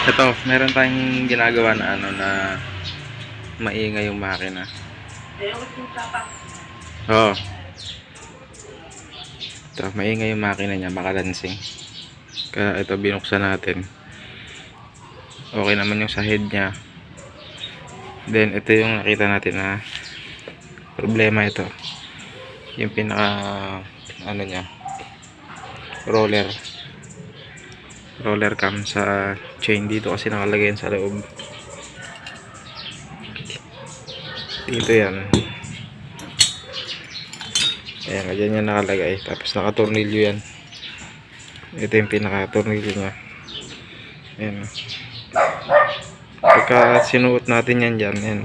Ito, meron tayong ginagawa na na maingay yung makina. Oo. Ito, maingay yung makina niya, makalansing. Kaya ito, binuksan natin. Okay naman yung sa head niya. Then, ito yung nakita natin na problema ito. Yung pinaka, niya, roller cam sa chain dito kasi nakalagay yan sa loob. Dito yan. Ayan, dyan yan nakalagay. Tapos nakatornilyo yan. Ito yung pinaka-tornilyo nya. Ayan. Pagka sinuot natin yan dyan, ayan,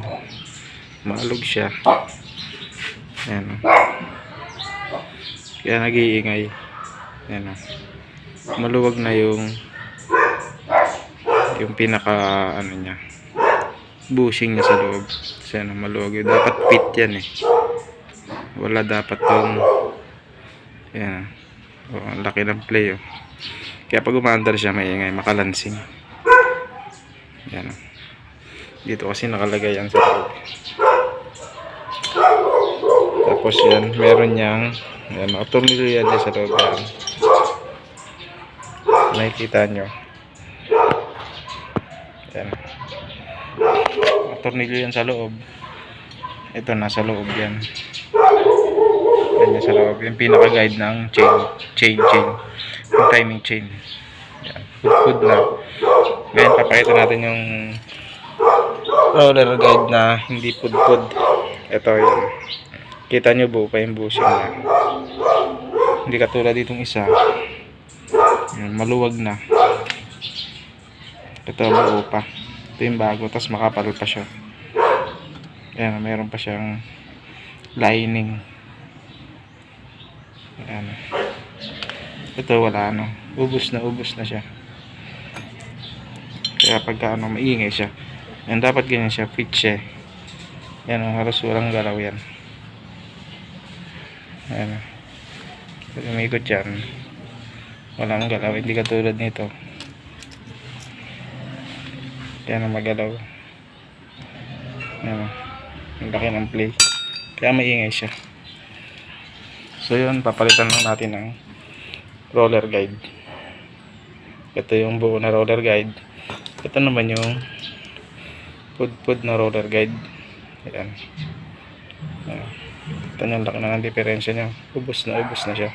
maalog siya. Ayan. Kaya nag-iingay. Ayan. Maluwag na yung pinaka niya, bushing niya sa loob. Kasi maluwag yun. Dapat fit yan eh. Wala dapat tong ayan. Oh, ang laki ng play oh. Kaya pag umaandar siya maingay, makalansing. Ayan. Dito kasi nakalagay yan sa loob. Tapos yan, meron niyang ayan, tornilyo yan sa loob yan. Nakikita nyo. Ayan. Tornilyo yan sa loob. Ito nasa loob yan. Yan sa loob. Yung pinaka-guide ng chain. Yung timing chain. Yan. Good na. Ngayon papakita natin yung roller guide na hindi pudpud. Ito yan. Kita nyo buo pa yung bushing na. Hindi katulad ditong isa. Yan, maluwag na. Ito buo pa. Ito yung bago. Tapos makapal pa siya. Ayan, mayroon pa siyang lining. Ayan. Ito wala ubos na siya. Kaya pagka maingay siya. Ayan, dapat ganyan siya, fit siya. Ayan, halos walang galaw yan. Ayan. Pag umikot yan, walang galaw. Hindi katulad nito. Ayan ang magalaw. Ayan. Ang laki ng play. Kaya maingay siya. So yun, papalitan lang natin ng roller guide. Ito yung buo na roller guide. Ito naman yung pud na roller guide. Ayan. Ito yung laki na ng diferensya niya. Ubos na siya.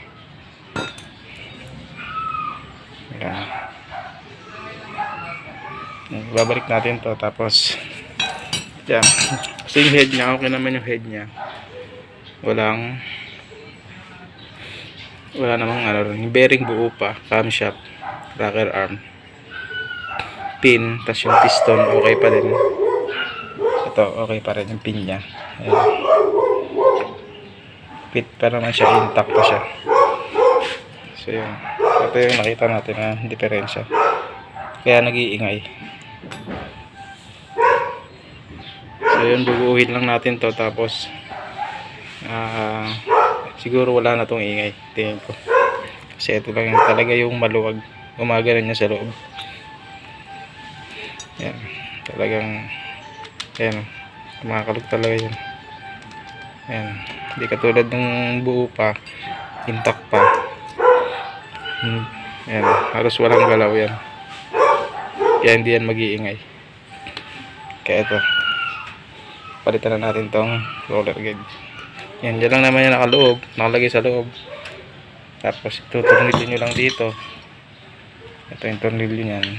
Ayan. Babalik natin to. Tapos yan. Kasi yung head niya, okay naman yung head niya. Wala namang yung bearing buo pa, camshaft, rocker arm, pin, tas yung piston okay pa din. Ito okay pa rin yung pin niya. Ayan. Fit pa naman siya, intact pa siya. So yun, ito yung nakita natin na diferensya. Kaya nag-iingay. So yun, bubuuhin lang natin to. Tapos siguro wala na tong ingay, tingin ko. Kasi ito lang yung talaga yung maluwag. Gumagana niya sa loob. Yan. Talagang yan. Kumakalog talaga yan. Yan. Hindi katulad ng buo pa. Intact pa. Yan. Halos walang galaw yan. Kaya hindi yan mag-iingay. Kaya ito. Palitan na natin tong roller guide. Yan, dyan lang naman yan nakalagay sa loob. Tapos tuturnilyo nyo lang dito. Ito yung tornilyo nyan.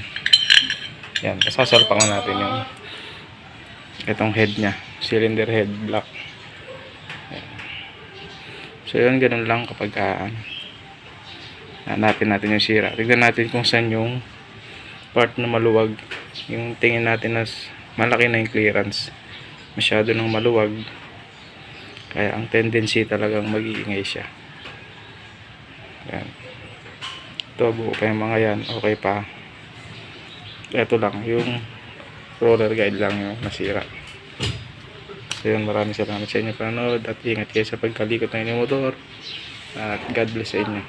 Yan, sasalpakan natin yung itong head nya, cylinder head block. Yan. So yun, ganun lang kapag hanapin natin yung sira. Tignan natin kung saan yung part na maluwag. Yung tingin natin na malaki na yung clearance. Masyado nang maluwag. Kaya ang tendency talagang mag-iingay siya. Yan. Ito, buo pa yung mga yan. Okay pa. Ito lang, yung roller guide lang yung nasira. So yun, maraming salamat sa inyo panonood. At ingat kayo sa pagkalikot ng inyong motor. At God bless sa inyo.